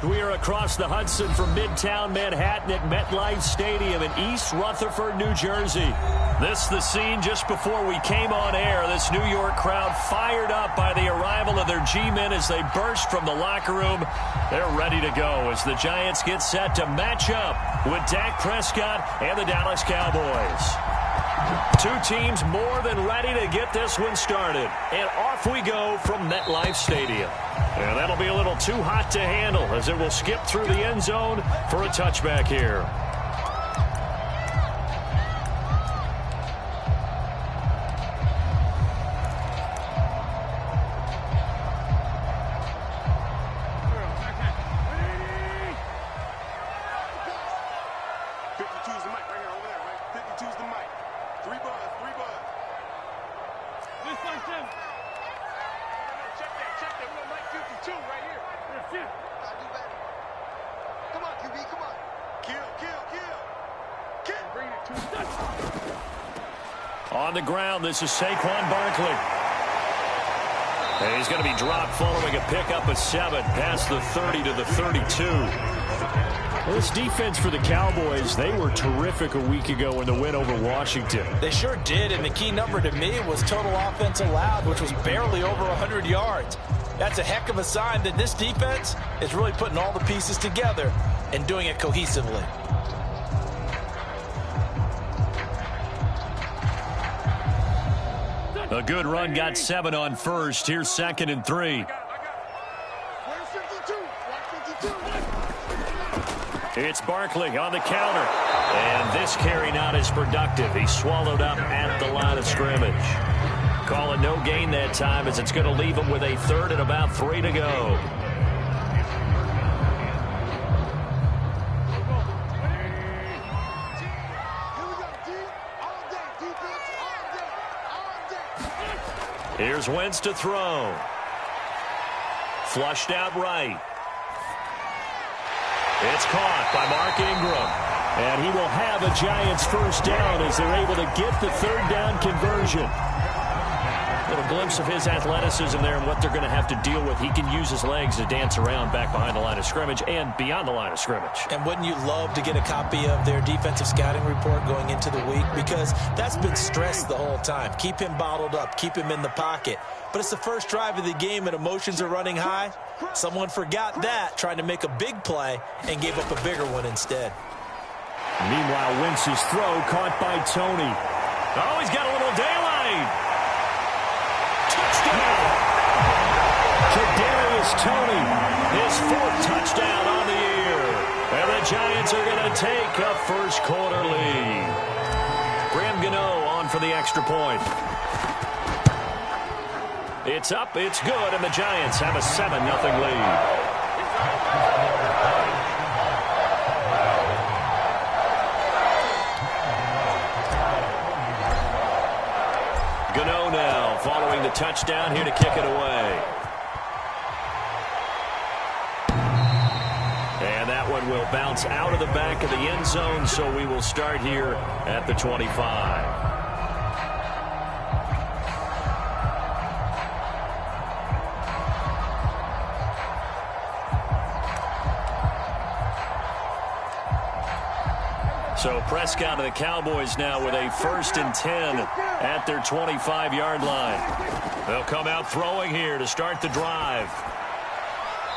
We are across the Hudson from Midtown Manhattan at MetLife Stadium in East Rutherford, New Jersey. This the scene just before we came on air. This New York crowd fired up by the arrival of their G-men as they burst from the locker room. They're ready to go as the Giants get set to match up with Dak Prescott and the Dallas Cowboys. Two teams more than ready to get this one started. And off we go from MetLife Stadium. And that'll be a little too hot to handle as it will skip through the end zone for a touchback here. On the ground, this is Saquon Barkley. And he's going to be dropped following a pickup of 7 past the 30 to the 32. Well, this defense for the Cowboys, they were terrific a week ago in the win over Washington. They sure did, and the key number to me was total offense allowed, which was barely over 100 yards. That's a heck of a sign that this defense is really putting all the pieces together and doing it cohesively. A good run got 7 on first. Here's 2nd and 3. It's Barkley on the counter. And this carry not as productive. He swallowed up at the line of scrimmage. Call it no gain that time as it's going to leave him with a 3rd and about 3 to go. Here's Wentz to throw. Flushed out right. It's caught by Mark Ingram. And he will have a Giants first down as they're able to get the 3rd down conversion. Little glimpse of his athleticism there and what they're going to have to deal with. He can use his legs to dance around back behind the line of scrimmage and beyond the line of scrimmage. And wouldn't you love to get a copy of their defensive scouting report going into the week? Because that's been stressed the whole time. Keep him bottled up. Keep him in the pocket. But it's the first drive of the game and emotions are running high. Someone forgot that, trying to make a big play, and gave up a bigger one instead. Meanwhile, Wentz's throw caught by Tony. Oh, he's got a little daylight. Touchdown! Kadarius Toney, his 4th touchdown on the year. And the Giants are going to take a first quarter lead. Graham Gano on for the extra point. It's up, it's good, and the Giants have a 7-0 lead. Gano now following the touchdown here to kick it away. And that one will bounce out of the back of the end zone, so we will start here at the 25. So Prescott and the Cowboys now with a 1st and 10 at their 25-yard line. They'll come out throwing here to start the drive.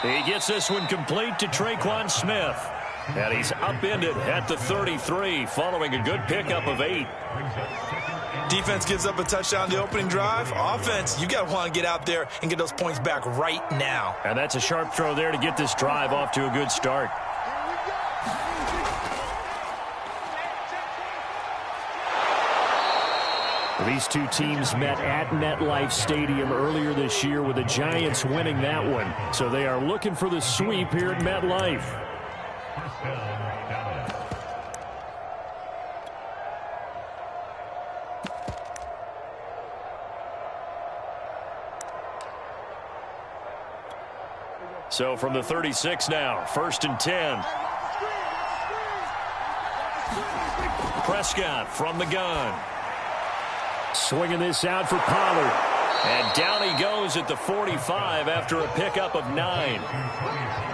He gets this one complete to Traquan Smith. And he's upended at the 33 following a good pickup of 8. Defense gives up a touchdown the opening drive. Offense, you got to want to get out there and get those points back right now. And that's a sharp throw there to get this drive off to a good start. These two teams met at MetLife Stadium earlier this year with the Giants winning that one. So they are looking for the sweep here at MetLife. So from the 36 now, 1st and 10. Prescott from the gun. Swinging this out for Pollard. And down he goes at the 45 after a pickup of 9.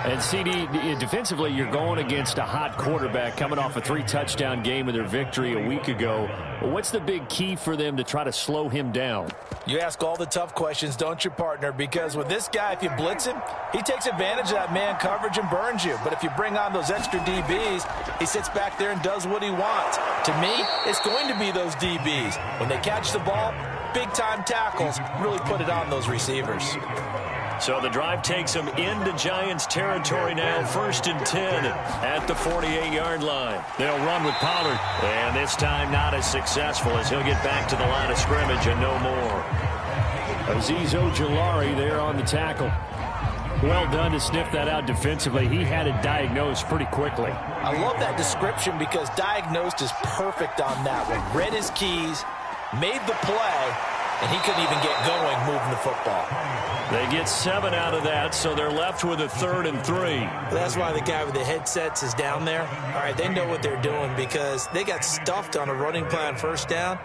And CD, defensively, you're going against a hot quarterback coming off a 3-touchdown game in their victory a week ago. What's the big key for them to try to slow him down? You ask all the tough questions, don't you, partner? Because with this guy, if you blitz him, he takes advantage of that man coverage and burns you. But if you bring on those extra DBs, he sits back there and does what he wants. To me, it's going to be those DBs. When they catch the ball, big-time tackles really put it on those receivers. So the drive takes them into Giants territory now, 1st and 10 at the 48-yard line. They'll run with Pollard, and this time not as successful as he'll get back to the line of scrimmage and no more. Azeez Ojulari there on the tackle. Well done to sniff that out defensively. He had it diagnosed pretty quickly. I love that description because diagnosed is perfect on that one. Read his keys, made the play, and he couldn't even get going moving the football. They get 7 out of that, so they're left with a 3rd and 3. That's why the guy with the headsets is down there. All right, they know what they're doing because they got stuffed on a running play on 1st down.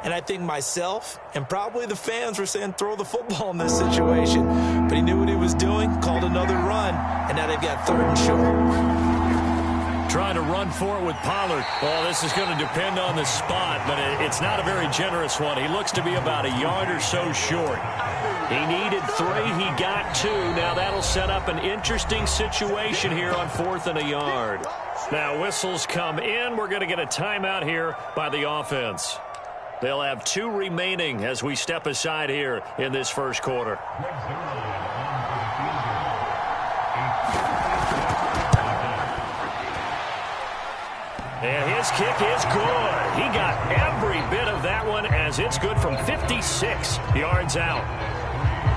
And I think myself and probably the fans were saying throw the football in this situation. But he knew what he was doing, called another run, and now they've got 3rd and short. Trying to run for it with Pollard. Well, this is going to depend on the spot, but it's not a very generous one. He looks to be about a yard or so short. He needed 3. He got 2. Now that'll set up an interesting situation here on 4th and a yard. Now whistles come in. We're going to get a timeout here by the offense. They'll have 2 remaining as we step aside here in this first quarter. And his kick is good. He got every bit of that one as it's good from 56 yards out.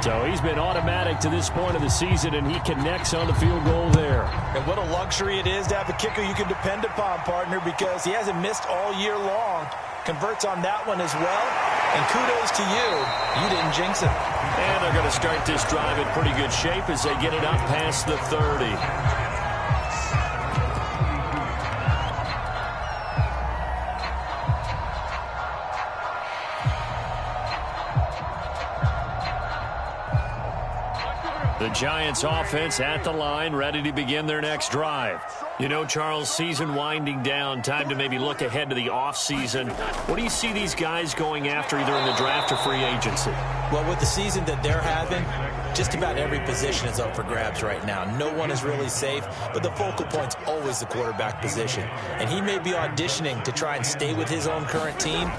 So he's been automatic to this point of the season, and he connects on the field goal there. And what a luxury it is to have a kicker you can depend upon, partner, because he hasn't missed all year long. Converts on that one as well. And kudos to you. You didn't jinx him. And they're going to start this drive in pretty good shape as they get it up past the 30. The Giants offense at the line, ready to begin their next drive. You know, Charles, season winding down, time to maybe look ahead to the offseason. What do you see these guys going after either in the draft or free agency? Well, with the season that they're having, just about every position is up for grabs right now. No one is really safe, but the focal point's always the quarterback position. And he may be auditioning to try and stay with his own current team.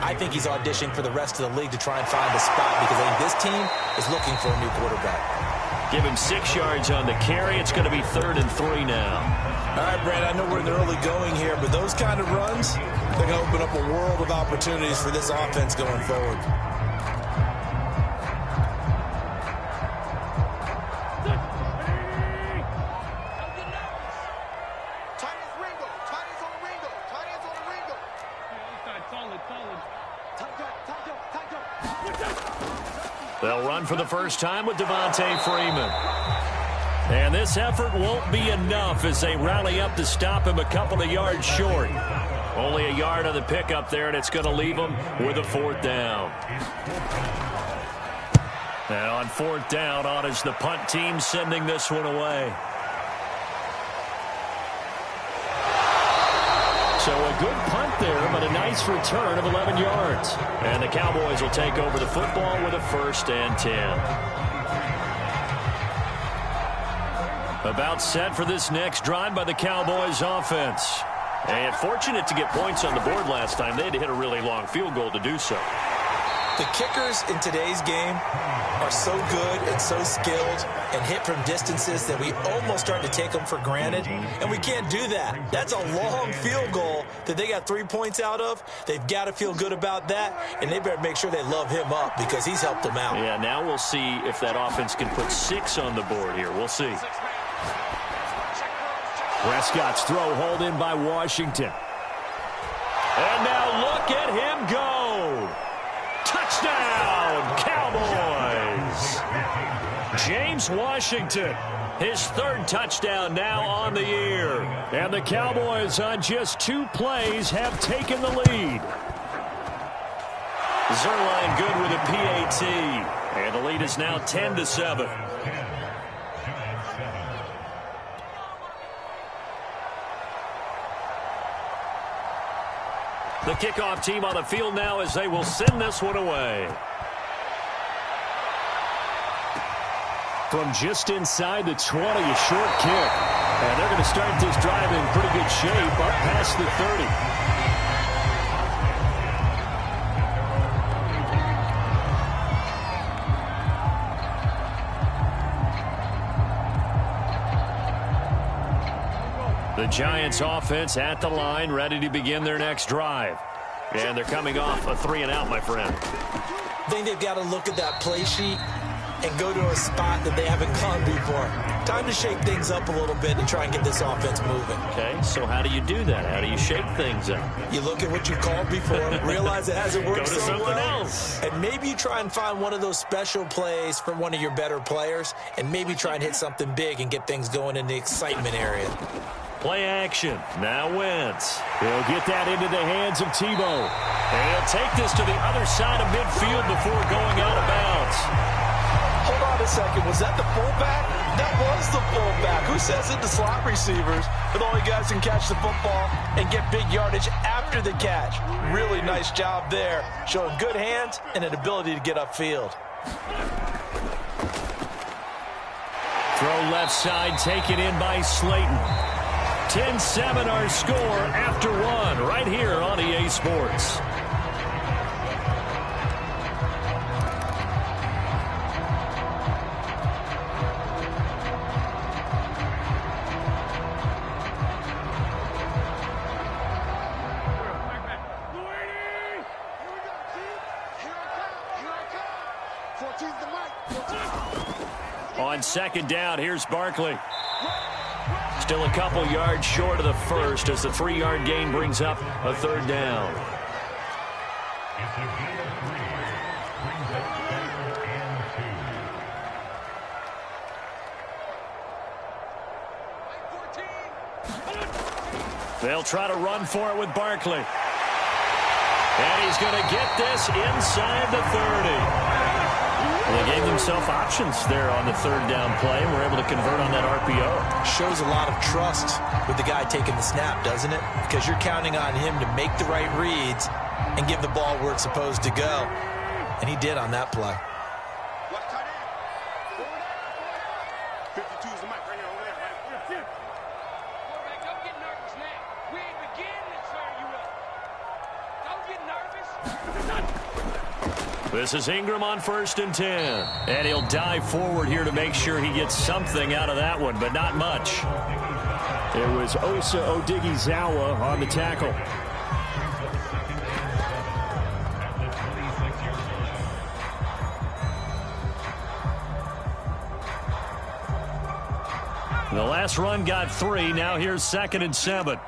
I think he's auditioning for the rest of the league to try and find a spot because I think this team is looking for a new quarterback. Give him 6 yards on the carry. It's going to be 3rd and 3 now. All right, Brad, I know we're in the early going here, but those kind of runs, they're going to open up a world of opportunities for this offense going forward. They'll run for the first time with Devontae Freeman. And this effort won't be enough as they rally up to stop him a couple of yards short. Only a yard on the pickup there, and it's going to leave him with a 4th down. And on 4th down, on is the punt team sending this one away. So a good punt there, but a nice return of 11 yards. And the Cowboys will take over the football with a 1st and 10. About set for this next drive by the Cowboys offense. And fortunate to get points on the board last time. They had to hit a really long field goal to do so. The kickers in today's game are so good and so skilled and hit from distances that we almost start to take them for granted. And we can't do that. That's a long field goal that they got 3 points out of. They've got to feel good about that, and they better make sure they love him up because he's helped them out. Yeah, now we'll see if that offense can put 6 on the board here. We'll see. Prescott's throw hauled in by Washington. And now look at him go. Touchdown, Cowboys. James Washington, his 3rd touchdown now on the year. And the Cowboys on just 2 plays have taken the lead. Zerline good with a PAT. And the lead is now 10-7. The kickoff team on the field now as they will send this one away. From just inside the 20, a short kick. And they're going to start this drive in pretty good shape up past the 30. The Giants offense at the line, ready to begin their next drive. And they're coming off a 3-and-out, my friend. I think they've got to look at that play sheet and go to a spot that they haven't gone before. Time to shake things up a little bit and try and get this offense moving. Okay, so how do you do that? How do you shake things up? You look at what you called before, realize it hasn't worked go to so something well, else. and maybe you try and find one of those special plays for one of your better players, and maybe try and hit something big and get things going in the excitement area. Play action. Now Wentz. He'll get that into the hands of Tebow. And he'll take this to the other side of midfield before going out of bounds. Hold on a second. Was that the fullback? That was the fullback. Who says it? The slot receivers are the only guys who can catch the football and get big yardage after the catch. Really nice job there, showing good hands and an ability to get upfield. Throw left side, taken in by Slayton. 10-7 our score after one right here on EA Sports. On second down, here's Barkley. Still a couple yards short of the first as the 3-yard gain brings up a third down. They'll try to run for it with Barkley. And he's going to get this inside the 30. Well, they gave themselves options there on the third down play and were able to convert on that RPO. Shows a lot of trust with the guy taking the snap, doesn't it? Because you're counting on him to make the right reads and give the ball where it's supposed to go. And he did on that play. This is Ingram on 1st and 10. And he'll dive forward here to make sure he gets something out of that one, but not much. It was Osa Odighizuwa on the tackle. The last run got 3. Now here's 2nd and 7.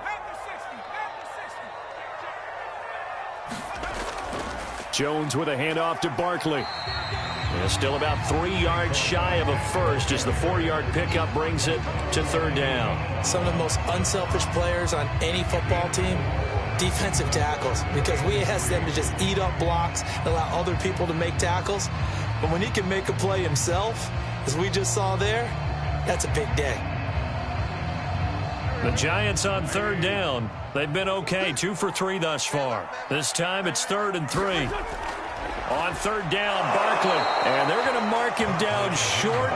Jones with a handoff to Barkley. And still about 3 yards shy of a first as the 4-yard pickup brings it to third down. Some of the most unselfish players on any football team, defensive tackles, because we ask them to just eat up blocks and allow other people to make tackles. But when he can make a play himself, as we just saw there, that's a big day. The Giants on third down. They've been okay, 2 for 3 thus far. This time it's 3rd and 3. On third down, Barkley. And they're going to mark him down short,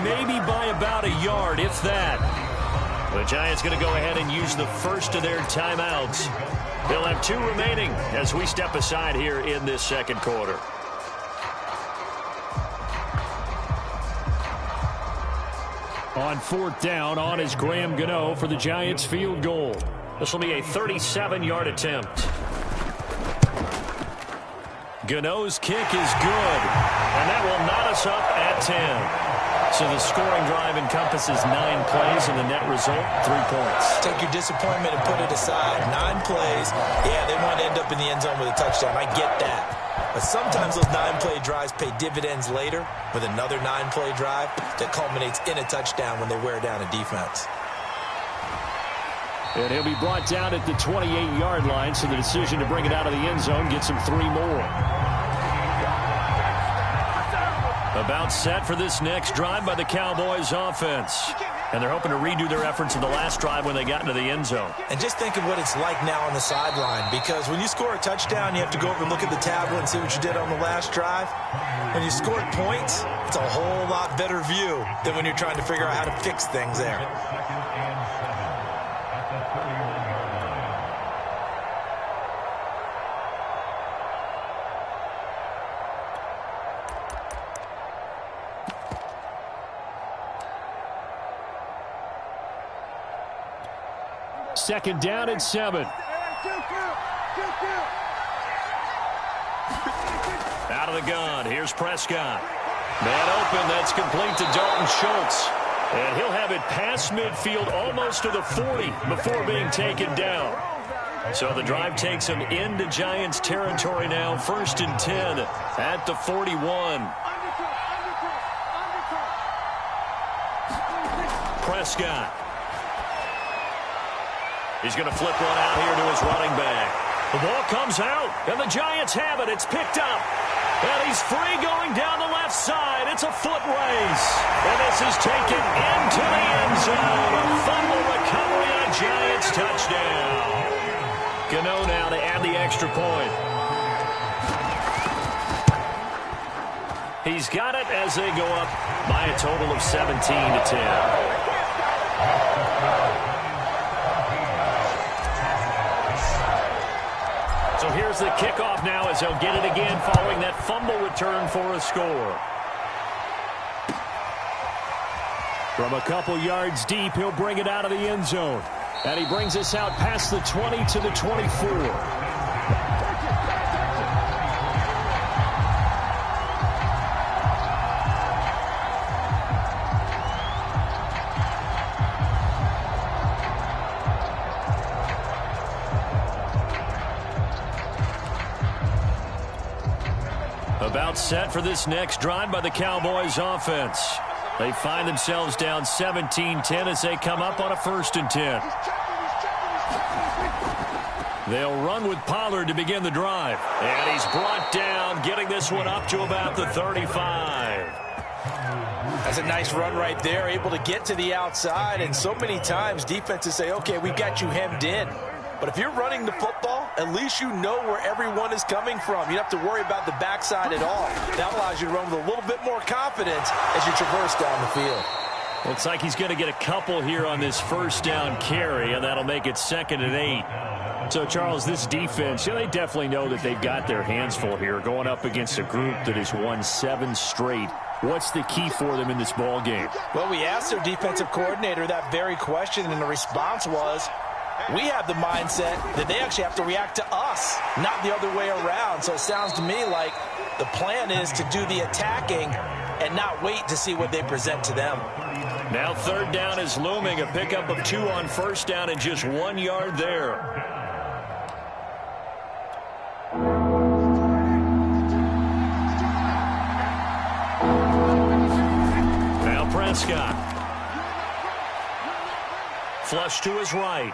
maybe by about a yard, if that. The Giants going to go ahead and use the first of their timeouts. They'll have 2 remaining as we step aside here in this second quarter. On 4th down, on is Graham Gano for the Giants field goal. This will be a 37-yard attempt. Gano's kick is good, and that will knot us up at 10. So the scoring drive encompasses 9 plays, and the net result, 3 points. Take your disappointment and put it aside. 9 plays. Yeah, they want to end up in the end zone with a touchdown. I get that. But sometimes those 9-play drives pay dividends later with another 9-play drive that culminates in a touchdown when they wear down a defense. And he'll be brought down at the 28-yard line, so the decision to bring it out of the end zone gets him 3 more. About set for this next drive by the Cowboys offense. And they're hoping to redo their efforts in the last drive when they got into the end zone. And just think of what it's like now on the sideline, because when you score a touchdown, you have to go over and look at the tablet and see what you did on the last drive. When you scored points, it's a whole lot better view than when you're trying to figure out how to fix things there. Second down and 7. Out of the gun. Here's Prescott. Man open. That's complete to Dalton Schultz. And he'll have it past midfield almost to the 40 before being taken down. So the drive takes him into Giants territory now. 1st and 10 at the 41. Prescott. He's going to flip one out here to his running back. The ball comes out, and the Giants have it. It's picked up. And he's free going down the left side. It's a foot race. And this is taken into the end zone. A fumble recovery and a Giants touchdown. Gano now to add the extra point. He's got it as they go up by a total of 17-10. So here's the kickoff now as he'll get it again following that fumble return for a score. From a couple yards deep, he'll bring it out of the end zone. And he brings us out past the 20 to the 24. About set for this next drive by the Cowboys offense. They find themselves down 17-10 as they come up on a 1st and 10. They'll run with Pollard to begin the drive. And he's brought down, getting this one up to about the 35. That's a nice run right there, able to get to the outside. And so many times defenses say, okay, we've got you hemmed in. But if you're running the football, at least you know where everyone is coming from. You don't have to worry about the backside at all. That allows you to run with a little bit more confidence as you traverse down the field. Looks like he's going to get a couple here on this 1st down carry, and that'll make it 2nd and 8. So, Charles, this defense, they definitely know that they've got their hands full here going up against a group that has won 7 straight. What's the key for them in this ball game? Well, we asked their defensive coordinator that very question, and the response was, we have the mindset that they actually have to react to us, not the other way around. So it sounds to me like the plan is to do the attacking and not wait to see what they present to them. Now 3rd down is looming. A pickup of 2 on 1st down and just 1 yard there. Now Prescott. Flush to his right.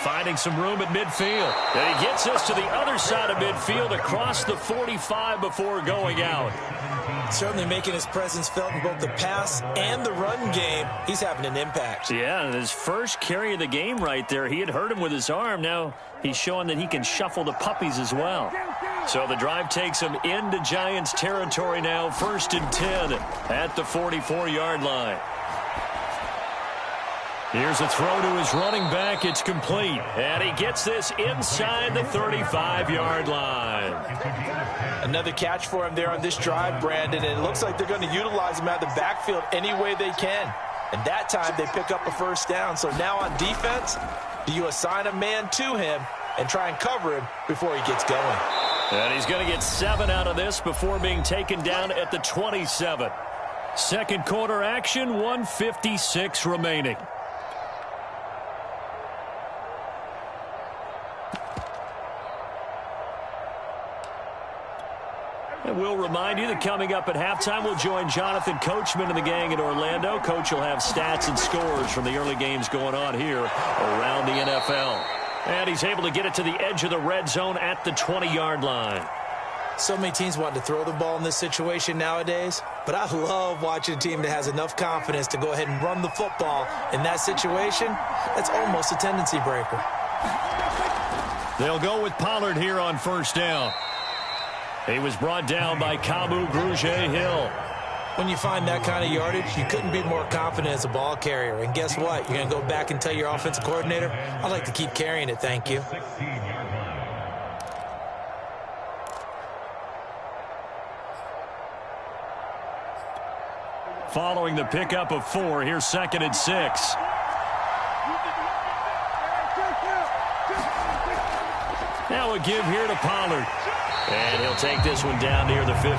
Finding some room at midfield. And he gets us to the other side of midfield across the 45 before going out. Certainly making his presence felt in both the pass and the run game. He's having an impact. Yeah, and his first carry of the game right there, he had hurt him with his arm. Now he's showing that he can shuffle the puppies as well. So the drive takes him into Giants territory now. 1st and 10 at the 44-yard line. Here's a throw to his running back. It's complete. And he gets this inside the 35-yard line. Another catch for him there on this drive, Brandon. And it looks like they're going to utilize him out of the backfield any way they can. And that time they pick up a 1st down. So now on defense, do you assign a man to him and try and cover him before he gets going? And he's going to get 7 out of this before being taken down at the 27. 2nd quarter action, 1:56 remaining. And we'll remind you that coming up at halftime, we'll join Jonathan Coachman and the gang in Orlando. Coach will have stats and scores from the early games going on here around the NFL. And he's able to get it to the edge of the red zone at the 20-yard line. So many teams want to throw the ball in this situation nowadays, but I love watching a team that has enough confidence to go ahead and run the football. In that situation, that's almost a tendency breaker. They'll go with Pollard here on first down. He was brought down by Kamu Grugier-Hill. When you find that kind of yardage, you couldn't be more confident as a ball carrier. And guess what? You're going to go back and tell your offensive coordinator, I'd like to keep carrying it, thank you. Following the pickup of 4, here's 2nd and 6. Now a give here to Pollard. And he'll take this one down near the 15.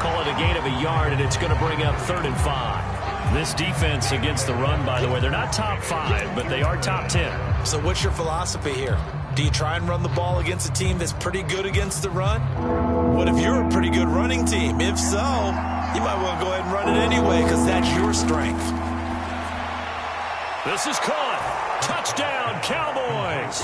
Call it a gain of a yard, and it's going to bring up 3rd and 5. This defense against the run, by the way, they're not top 5, but they are top 10. So what's your philosophy here? Do you try and run the ball against a team that's pretty good against the run? What if you're a pretty good running team? If so, you might want to go ahead and run it anyway because that's your strength. This is caught. Touchdown, Cowboys.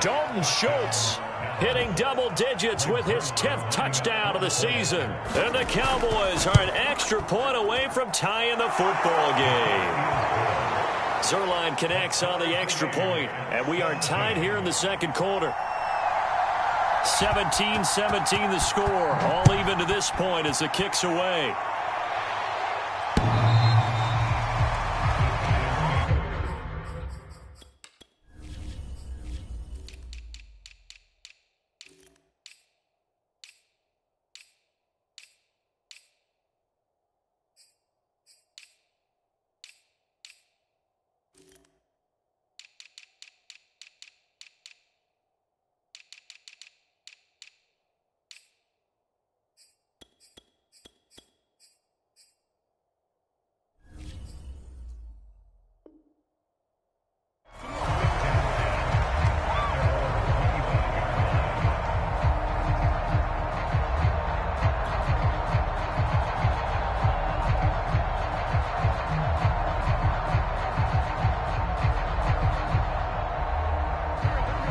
Dalton Schultz hitting double digits with his 10th touchdown of the season. And the Cowboys are an extra point away from tying the football game. Zerline connects on the extra point, and we are tied here in the second quarter. 17-17 the score, all even to this point as the kick's away.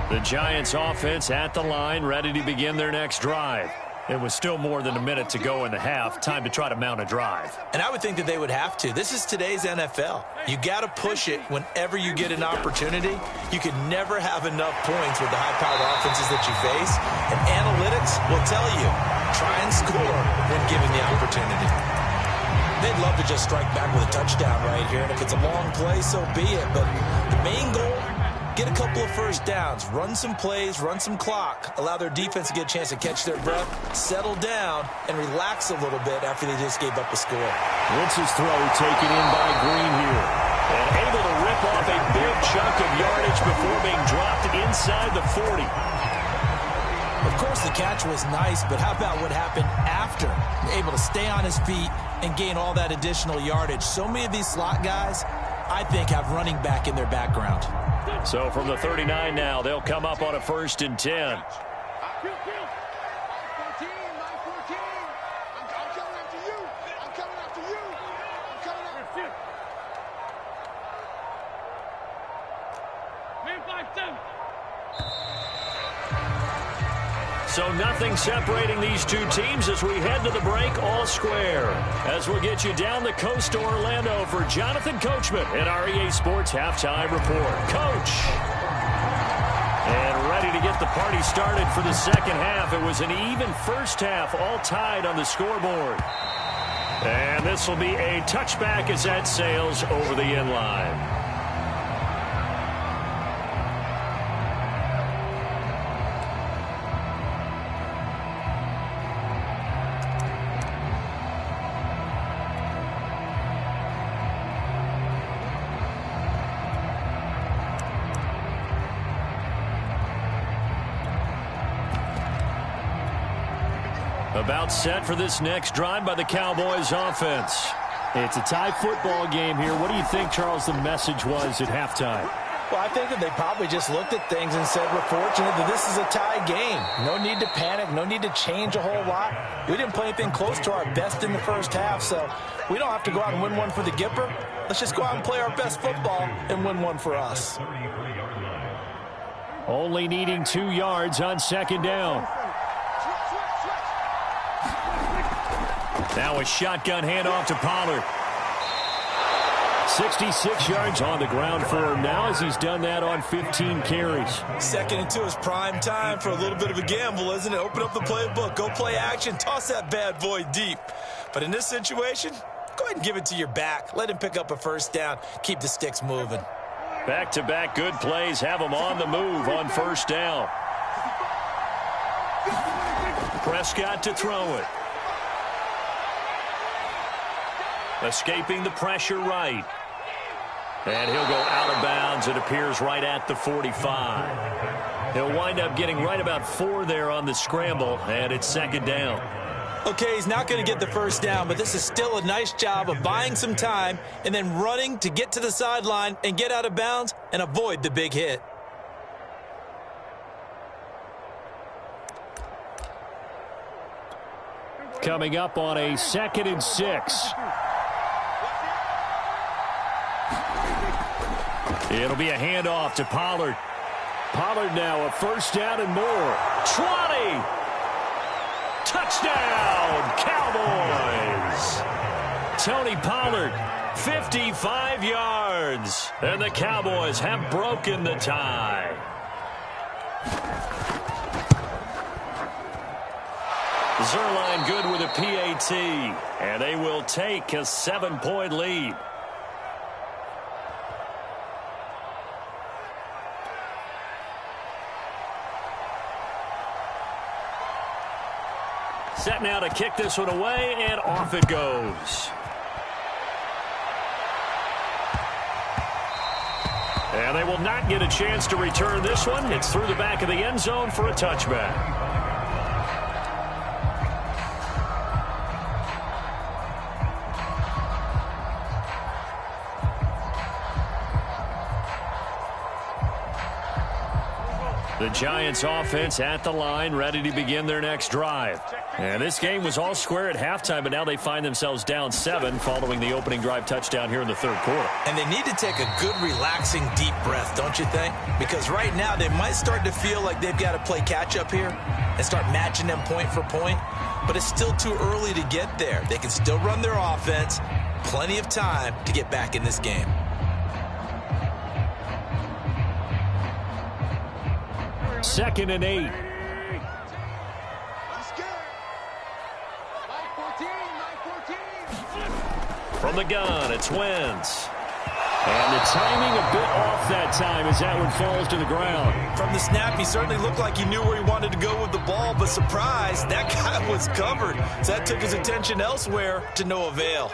The Giants offense at the line, ready to begin their next drive. It was still more than a minute to go in the half. Time to try to mount a drive. And I would think that they would have to. This is today's NFL. You got to push it whenever you get an opportunity. You can never have enough points with the high-powered offenses that you face. And analytics will tell you, try and score when given the opportunity. They'd love to just strike back with a touchdown right here. And if it's a long play, so be it. But the main goal, get a couple of first downs, run some plays, run some clock, allow their defense to get a chance to catch their breath, settle down, and relax a little bit after they just gave up a score. Wentz's throw taken in by Green here. And able to rip off a big chunk of yardage before being dropped inside the 40. Of course, the catch was nice, but how about what happened after? Able to stay on his feet and gain all that additional yardage. So many of these slot guys, I think, have running back in their background. So from the 39 now, they'll come up on a 1st and 10. So nothing separating these two teams as we head to the break all square. As we'll get you down the coast to Orlando for Jonathan Coachman at our EA Sports Halftime Report. Coach! And ready to get the party started for the second half. It was an even first half, all tied on the scoreboard. And this will be a touchback as that sails over the end line. About set for this next drive by the Cowboys offense. It's a tie football game here. What do you think, Charles, the message was at halftime? Well, I think that they probably just looked at things and said, we're fortunate that this is a tie game. No need to panic. No need to change a whole lot. We didn't play anything close to our best in the first half, so we don't have to go out and win one for the Gipper. Let's just go out and play our best football and win one for us. Only needing 2 yards on second down. Now a shotgun handoff to Pollard. 66 yards on the ground for him now as he's done that on 15 carries. 2nd and 2 is prime time for a little bit of a gamble, isn't it? Open up the playbook, go play action, toss that bad boy deep. But in this situation, go ahead and give it to your back. Let him pick up a first down. Keep the sticks moving. Back-to-back good plays have him on the move on first down. Prescott to throw it. Escaping the pressure right. And he'll go out of bounds, it appears, right at the 45. He'll wind up getting right about 4 there on the scramble, and it's 2nd down. Okay, he's not going to get the first down, but this is still a nice job of buying some time and then running to get to the sideline and get out of bounds and avoid the big hit. Coming up on a 2nd and 6. It'll be a handoff to Pollard. Pollard now a first down and more. 20. Touchdown, Cowboys. Tony Pollard, 55 yards. And the Cowboys have broken the tie. Zerline good with a PAT. And they will take a 7-point lead. Set now to kick this one away, and off it goes. And they will not get a chance to return this one. It's through the back of the end zone for a touchback. The Giants offense at the line, ready to begin their next drive. And this game was all square at halftime, but now they find themselves down 7 following the opening drive touchdown here in the 3rd quarter. And they need to take a good, relaxing, deep breath, don't you think? Because right now they might start to feel like they've got to play catch-up here and start matching them point for point. But it's still too early to get there. They can still run their offense. Plenty of time to get back in this game. Second and 8. From the gun, it's Wentz. And the timing a bit off that time as that one falls to the ground. From the snap, he certainly looked like he knew where he wanted to go with the ball, but surprise, that guy was covered. So that took his attention elsewhere to no avail.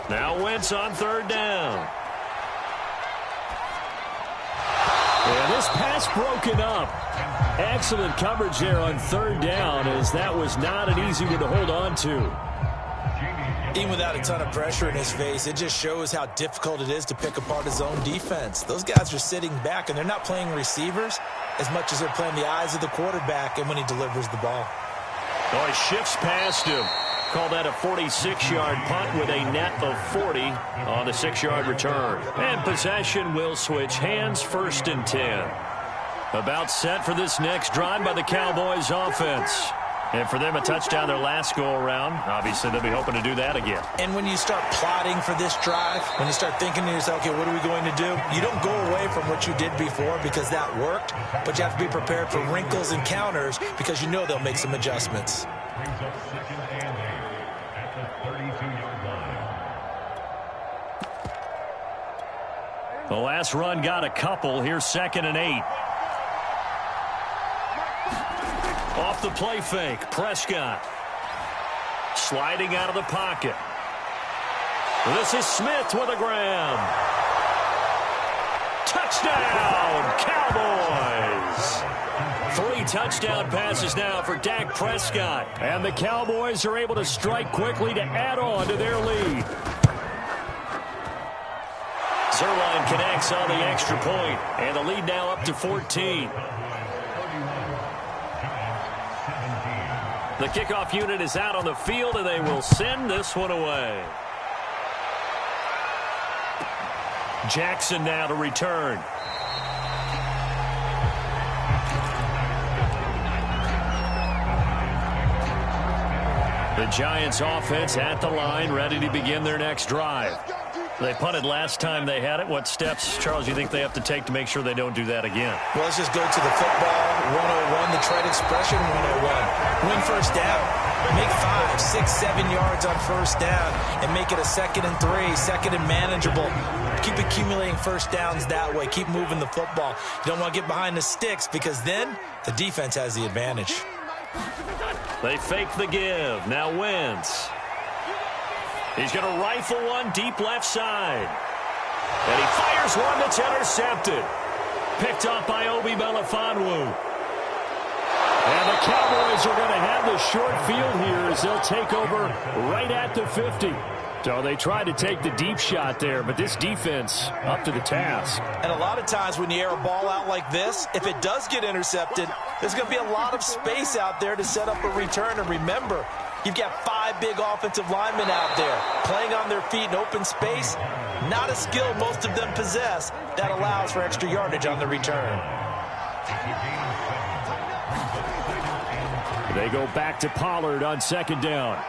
Now Wentz on 3rd down. And this pass broken up. Excellent coverage there on 3rd down, as that was not an easy one to hold on to. Even without a ton of pressure in his face, it just shows how difficult it is to pick apart his own defense. Those guys are sitting back, and they're not playing receivers as much as they're playing the eyes of the quarterback and when he delivers the ball. Oh, he shifts past him. Call that a 46-yard punt with a net of 40 on the 6-yard return. And possession will switch hands, 1st and 10. About set for this next drive by the Cowboys offense. And for them, a touchdown their last go-around. Obviously, they'll be hoping to do that again. And when you start plotting for this drive, when you start thinking to yourself, okay, what are we going to do? You don't go away from what you did before because that worked, but you have to be prepared for wrinkles and counters because you know they'll make some adjustments. The last run got a couple. Here's 2nd and 8. Off the play fake, Prescott. Sliding out of the pocket. This is Smith with a grab. Touchdown, Cowboys! 3 touchdown passes now for Dak Prescott. And the Cowboys are able to strike quickly to add on to their lead. Zerline connects on the extra point, and the lead now up to 14. The kickoff unit is out on the field, and they will send this one away. Jackson now to return. The Giants offense at the line, ready to begin their next drive. They punted last time they had it. What steps, Charles, you think they have to take to make sure they don't do that again? Well, let's just go to the football 101, the trade expression 101. Win first down. Make 5, 6, 7 yards on first down and make it a 2nd and 3, 2nd and manageable. Keep accumulating first downs that way. Keep moving the football. You don't want to get behind the sticks because then the defense has the advantage. They fake the give. Now Wentz. He's going to rifle one deep left side. And he fires one that's intercepted. Picked off by Obi Melifonwu. And the Cowboys are going to have the short field here as they'll take over right at the 50. So they tried to take the deep shot there, but this defense up to the task. And a lot of times when you air a ball out like this, if it does get intercepted, there's going to be a lot of space out there to set up a return. And remember, you've got 5 big offensive linemen out there playing on their feet in open space. Not a skill most of them possess that allows for extra yardage on the return. They go back to Pollard on 2nd down.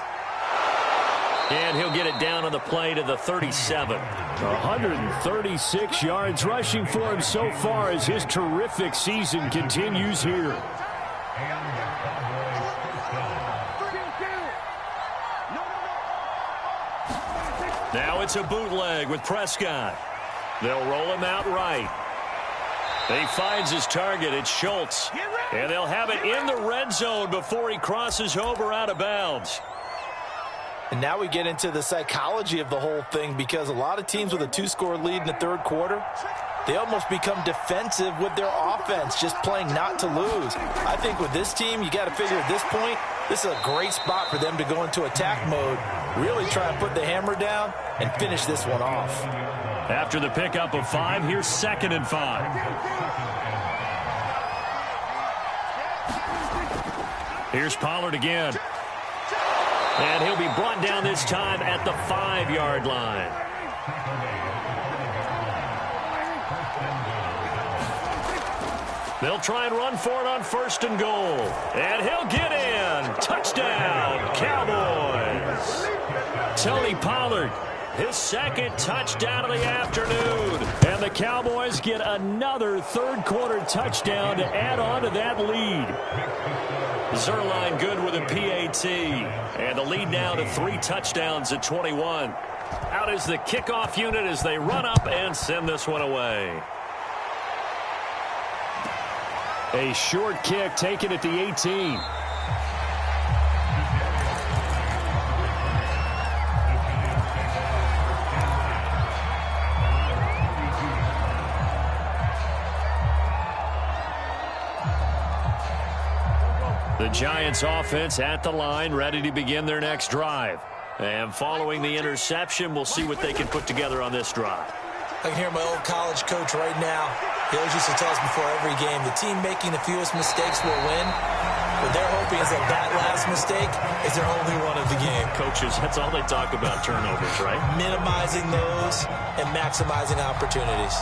And he'll get it down on the play to the 37. 136 yards rushing for him so far as his terrific season continues here. Now it's a bootleg with Prescott. They'll roll him out right. He finds his target. It's Schultz. And they'll have it in the red zone before he crosses over out of bounds. And now we get into the psychology of the whole thing because a lot of teams with a 2-score lead in the 3rd quarter, they almost become defensive with their offense, just playing not to lose. I think with this team, you got to figure at this point, this is a great spot for them to go into attack mode, really try and put the hammer down and finish this one off. After the pickup of 5, here's 2nd and 5. Here's Pollard again. And he'll be brought down this time at the 5-yard line. They'll try and run for it on 1st and goal. And he'll get in. Touchdown, Cowboys. Tony Pollard, his 2nd touchdown of the afternoon. And the Cowboys get another 3rd quarter touchdown to add on to that lead. Zerline good with a PAT. And the lead now to 3 touchdowns at 21. Out is the kickoff unit as they run up and send this one away. A short kick taken at the 18. The Giants offense at the line, ready to begin their next drive. And following the interception, we'll see what they can put together on this drive. I can hear my old college coach right now. He always used to tell us before every game, the team making the fewest mistakes will win. What they're hoping is that last mistake is their only one of the game. Coaches, that's all they talk about, turnovers, right? Minimizing those and maximizing opportunities.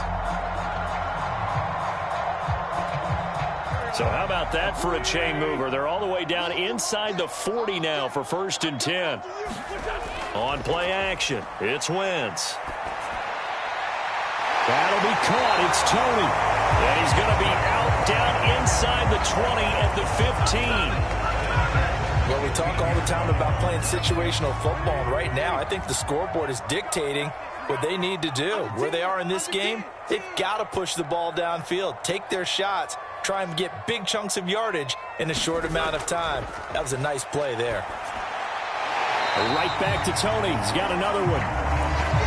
So how about that for a chain mover? They're all the way down inside the 40 now for 1st and 10. On play action, it's Wentz. That'll be caught. It's Tony. And he's going to be out down inside the 20 at the 15. Well, we talk all the time about playing situational football, and right now I think the scoreboard is dictating what they need to do. Where they are in this game, they've got to push the ball downfield, take their shots, try and get big chunks of yardage in a short amount of time. That was a nice play there. Right back to Tony. He's got another one.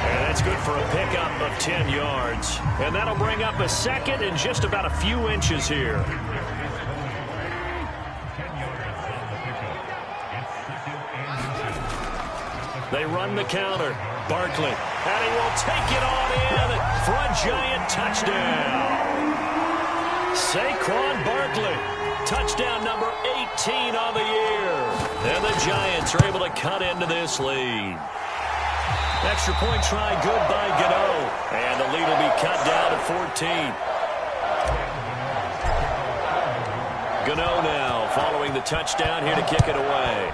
And that's good for a pickup of 10 yards. And that'll bring up a 2nd and just about a few inches here. They run the counter. Barkley. And he will take it on in for a Giant touchdown. Saquon Barkley. Touchdown number 18 on the year. And the Giants are able to cut into this lead. Extra point try good by Gano. And the lead will be cut down to 14. Gano now following the touchdown here to kick it away.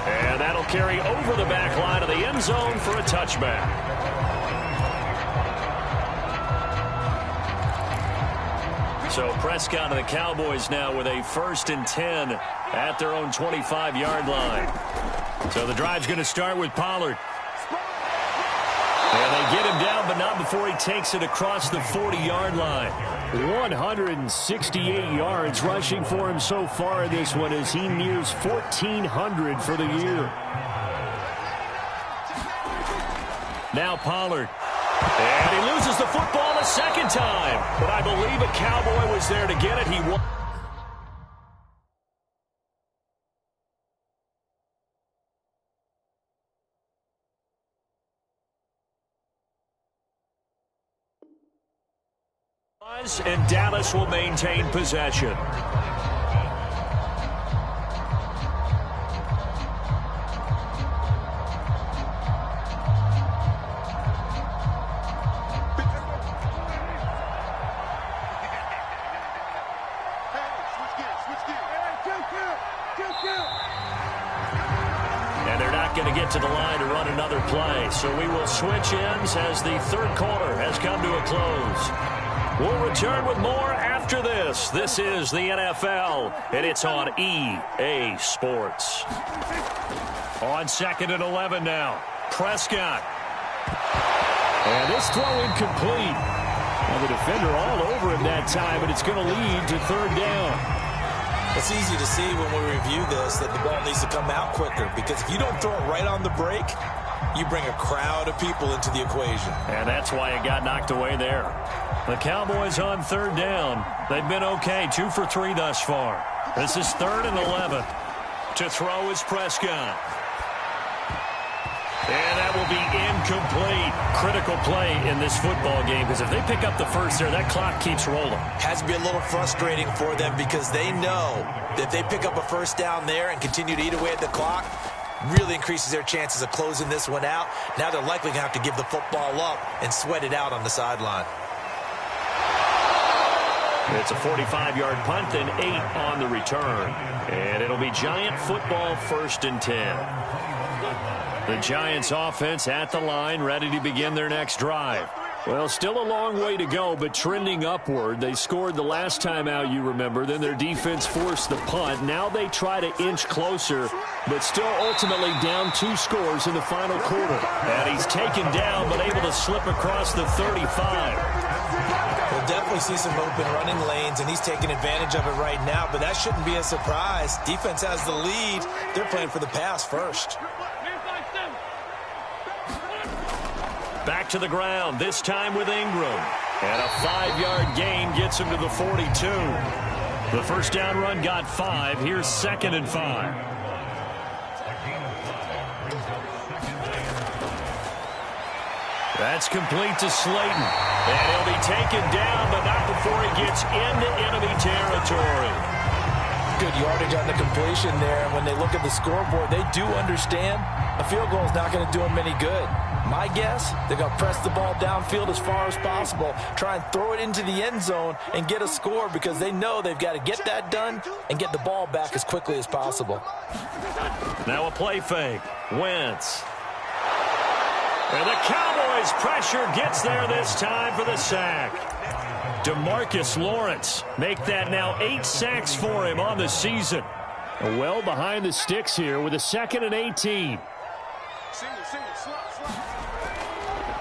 And that'll carry over the back line of the end zone for a touchback. So Prescott and the Cowboys now with a 1st and 10 at their own 25-yard line. So the drive's going to start with Pollard. And they get him down, but not before he takes it across the 40-yard line. 168 yards rushing for him so far in this one as he nears 1,400 for the year. Now Pollard. And he loses the football a second time. But I believe a Cowboy was there to get it. He won. And Dallas will maintain possession. And they're not going to get to the line to run another play. So we will switch ends as the third quarter has come to a close. We'll return with more after this. This is the NFL, and it's on EA Sports. On 2nd and 11 now. Prescott. And this throw incomplete. Well, the defender all over him that time, but it's going to lead to 3rd down. It's easy to see when we review this that the ball needs to come out quicker, because if you don't throw it right on the break, you bring a crowd of people into the equation. And that's why it got knocked away there. The Cowboys on 3rd down. They've been okay, 2 for 3 thus far. This is 3rd and 11. To throw is Prescott. And that will be incomplete. Critical play in this football game, because if they pick up the first there, that clock keeps rolling. Has to be a little frustrating for them, because they know that if they pick up a first down there and continue to eat away at the clock, really increases their chances of closing this one out. Now they're likely going to have to give the football up and sweat it out on the sideline. It's a 45-yard punt and 8 on the return. And it'll be Giant football, 1st and 10. The Giants offense at the line, ready to begin their next drive. Well, still a long way to go, but trending upward. They scored the last time out, you remember. Then their defense forced the punt. Now they try to inch closer, but still ultimately down 2 scores in the final quarter. And he's taken down, but able to slip across the 35. We'll definitely see some open running lanes, and he's taking advantage of it right now, but that shouldn't be a surprise. Defense has the lead. They're playing for the pass first. Back to the ground, this time with Ingram. And a 5-yard gain gets him to the 42. The first down run got 5. Here's 2nd and 5. That's complete to Slayton. And he'll be taken down, but not before he gets into enemy territory. Good yardage on the completion there. And when they look at the scoreboard, they do understand a field goal is not going to do them any good. My guess, they're going to press the ball downfield as far as possible, try and throw it into the end zone and get a score, because they know they've got to get that done and get the ball back as quickly as possible. Now a play fake. Wentz. And the Cowboys' pressure gets there this time for the sack. DeMarcus Lawrence make that now 8 sacks for him on the season. Well behind the sticks here with a 2nd and 18.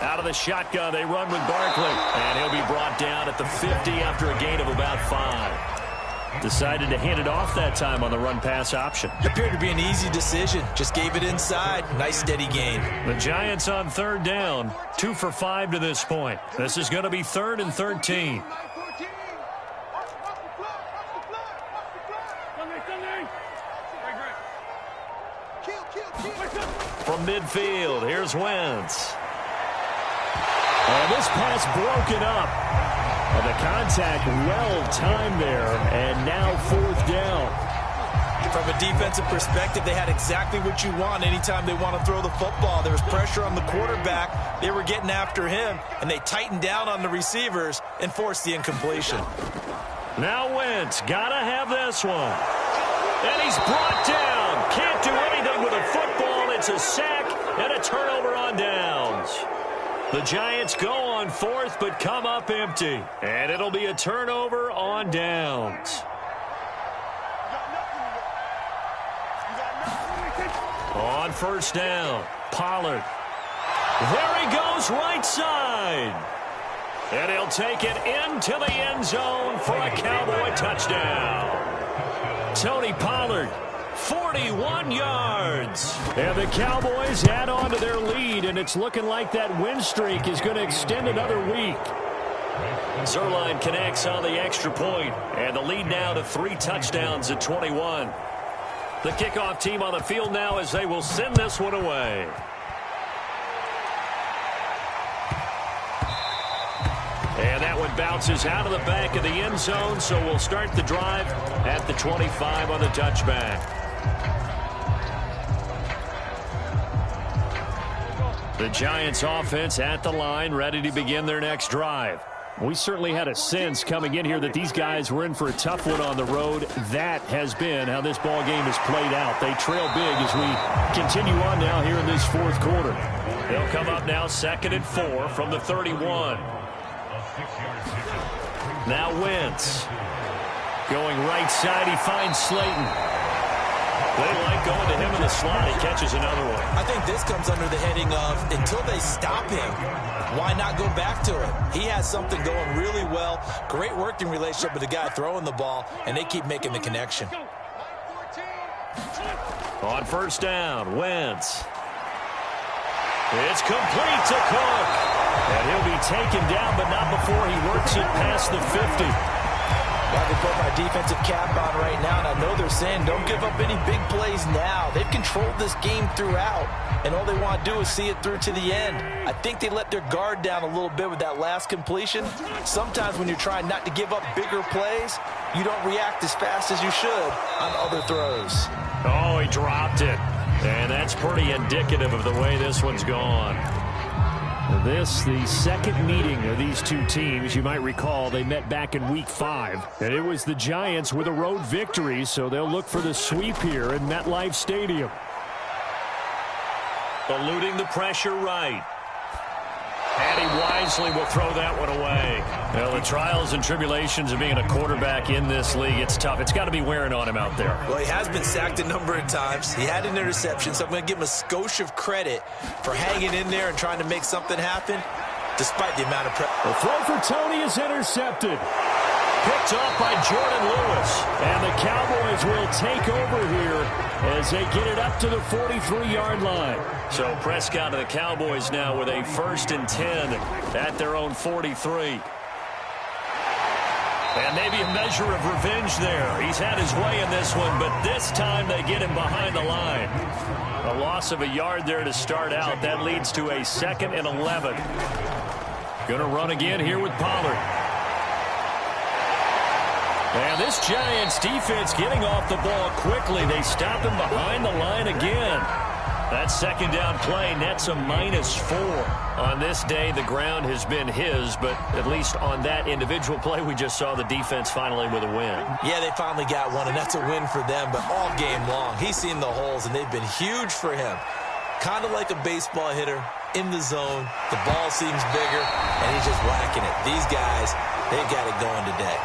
Out of the shotgun, they run with Barkley. And he'll be brought down at the 50 after a gain of about 5. Decided to hand it off that time on the run-pass option. Appeared to be an easy decision. Just gave it inside. Nice, steady gain. The Giants on 3rd down. 2 for 5 to this point. This is going to be 3rd and 13. From midfield, here's Wentz. And this pass broken up. And the contact well timed there, and now 4th down. From a defensive perspective, they had exactly what you want anytime they want to throw the football. There was pressure on the quarterback. They were getting after him, and they tightened down on the receivers and forced the incompletion. Now Wentz, gotta have this one. And he's brought down. Can't do anything with a football. It's a sack and a turnover on downs. The Giants go on fourth, but come up empty. And it'll be a turnover on downs. On first down, Pollard. There he goes, right side. And he'll take it into the end zone for a Cowboy touchdown. Tony Pollard, 41 yards. And the Cowboys add on to their lead, and it's looking like that win streak is going to extend another week. Zerline connects on the extra point, and the lead now to 3 touchdowns at 21. The kickoff team on the field now as they will send this one away. And that one bounces out of the back of the end zone, so we'll start the drive at the 25 on the touchback. The Giants offense at the line, ready to begin their next drive. We certainly had a sense coming in here that these guys were in for a tough one on the road. That has been how this ball game has played out. They trail big as we continue on now here in this fourth quarter. They'll come up now 2nd and 4 from the 31. Now Wentz. Going right side, he finds Slayton. They like going to him in the slot. He catches another one. I think this comes under the heading of until they stop him, why not go back to it? He has something going really well. Great working relationship with the guy throwing the ball, and they keep making the connection. On first down, Wentz. It's complete to Cook. And he'll be taken down, but not before he works it past the 50. I can put my defensive cap on right now, and I know they're saying don't give up any big plays now. They've controlled this game throughout, and all they want to do is see it through to the end. I think they let their guard down a little bit with that last completion. Sometimes when you're trying not to give up bigger plays, you don't react as fast as you should on other throws. Oh, he dropped it. And that's pretty indicative of the way this one's gone. This, the second meeting of these two teams. You might recall they met back in Week 5. And it was the Giants with a road victory, so they'll look for the sweep here in MetLife Stadium. Eluding the pressure right. And he wisely will throw that one away. Well, the trials and tribulations of being a quarterback in this league, it's tough. It's got to be wearing on him out there. Well, he has been sacked a number of times. He had an interception, so I'm going to give him a skosh of credit for hanging in there and trying to make something happen, despite the amount of pressure. The throw for Tony is intercepted. Picked off by Jordan Lewis. And the Cowboys will take over here as they get it up to the 43-yard line. So Prescott and the Cowboys now with a 1st and 10 at their own 43. And maybe a measure of revenge there. He's had his way in this one, but this time they get him behind the line. A loss of a yard there to start out. That leads to a 2nd and 11. Going to run again here with Pollard. And this Giants defense getting off the ball quickly. They stop him behind the line again. That 2nd down play nets a -4. On this day, the ground has been his, but at least on that individual play, we just saw the defense finally with a win. Yeah, they finally got one, and that's a win for them, but all game long, he's seen the holes, and they've been huge for him. Kind of like a baseball hitter in the zone. The ball seems bigger, and he's just whacking it. These guys, they've got it going today.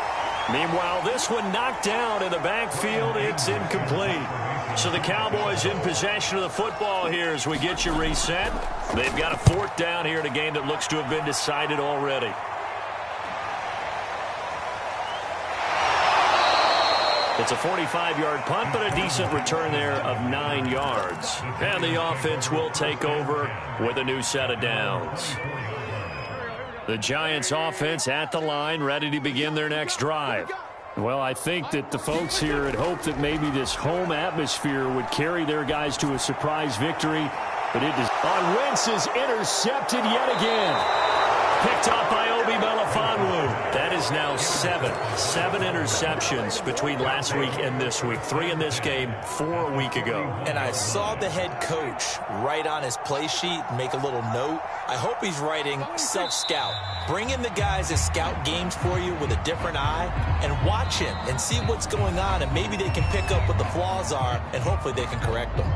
Meanwhile, this one knocked down in the backfield. It's incomplete. So the Cowboys in possession of the football here as we get you reset. They've got a 4th down here in a game that looks to have been decided already. It's a 45-yard punt, but a decent return there of 9 yards. And the offense will take over with a new set of downs. The Giants offense at the line, ready to begin their next drive. Well, I think that the folks here had hoped that maybe this home atmosphere would carry their guys to a surprise victory, but it is. On Wentz is intercepted yet again. Picked off by Obi Melifonwu. That is has now 7 interceptions between last week and this week. 3 in this game, 4 a week ago. And I saw the head coach write on his play sheet, make a little note. I hope he's writing self-scout. Bring in the guys that scout games for you with a different eye and watch him and see what's going on, and maybe they can pick up what the flaws are, and hopefully they can correct them.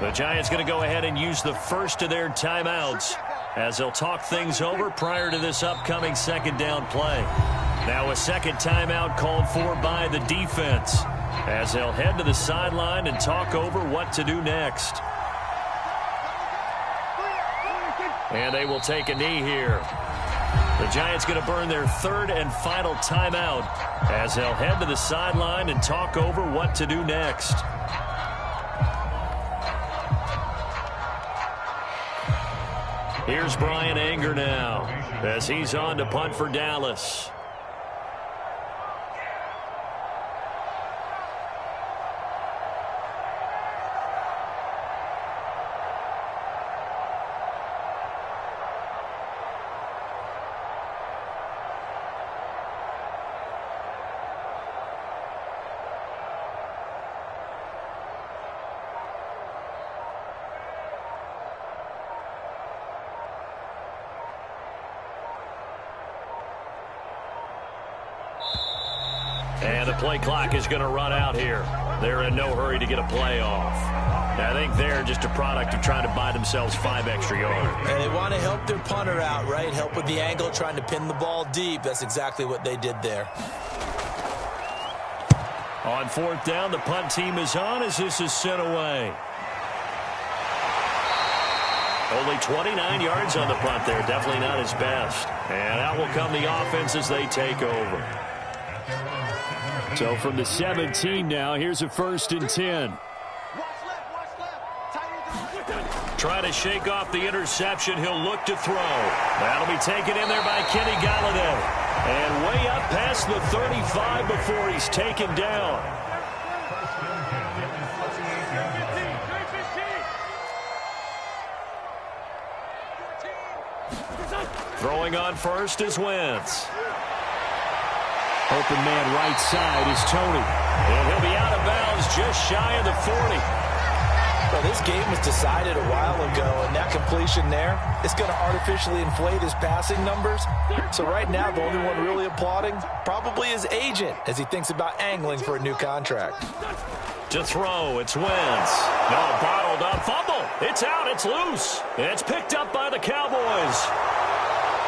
The Giants going to go ahead and use the first of their timeouts as they'll talk things over prior to this upcoming second down play. Now a second timeout called for by the defense as they'll head to the sideline and talk over what to do next. And they will take a knee here. The Giants going to burn their third and final timeout as they'll head to the sideline and talk over what to do next. Here's Brian Anger now as he's on to punt for Dallas. And the play clock is going to run out here. They're in no hurry to get a play off. I think they're just a product of trying to buy themselves 5 extra yards. And they want to help their punter out, right? Help with the angle, trying to pin the ball deep. That's exactly what they did there. On fourth down, the punt team is on as this is sent away. Only 29 yards on the punt there. Definitely not his best. And out will come the offense as they take over. So from the 17 now, here's a 1st and 10. Try to shake off the interception. He'll look to throw. That'll be taken in there by Kenny Galladay. And way up past the 35 before he's taken down. Throwing on first is Wentz. Open man right side is Tony. And he'll be out of bounds just shy of the 40. Well, this game was decided a while ago, and that completion there is going to artificially inflate his passing numbers. So right now, the only one really applauding probably his agent as he thinks about angling for a new contract. To throw, it's Wentz. No, bottled up. Fumble. It's out. It's loose. It's picked up by the Cowboys.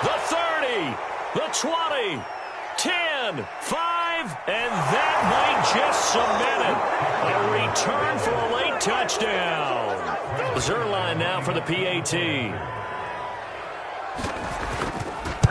The 30. The 20. 10, 5, and that might just cement it. A return for a late touchdown. Zerline now for the PAT.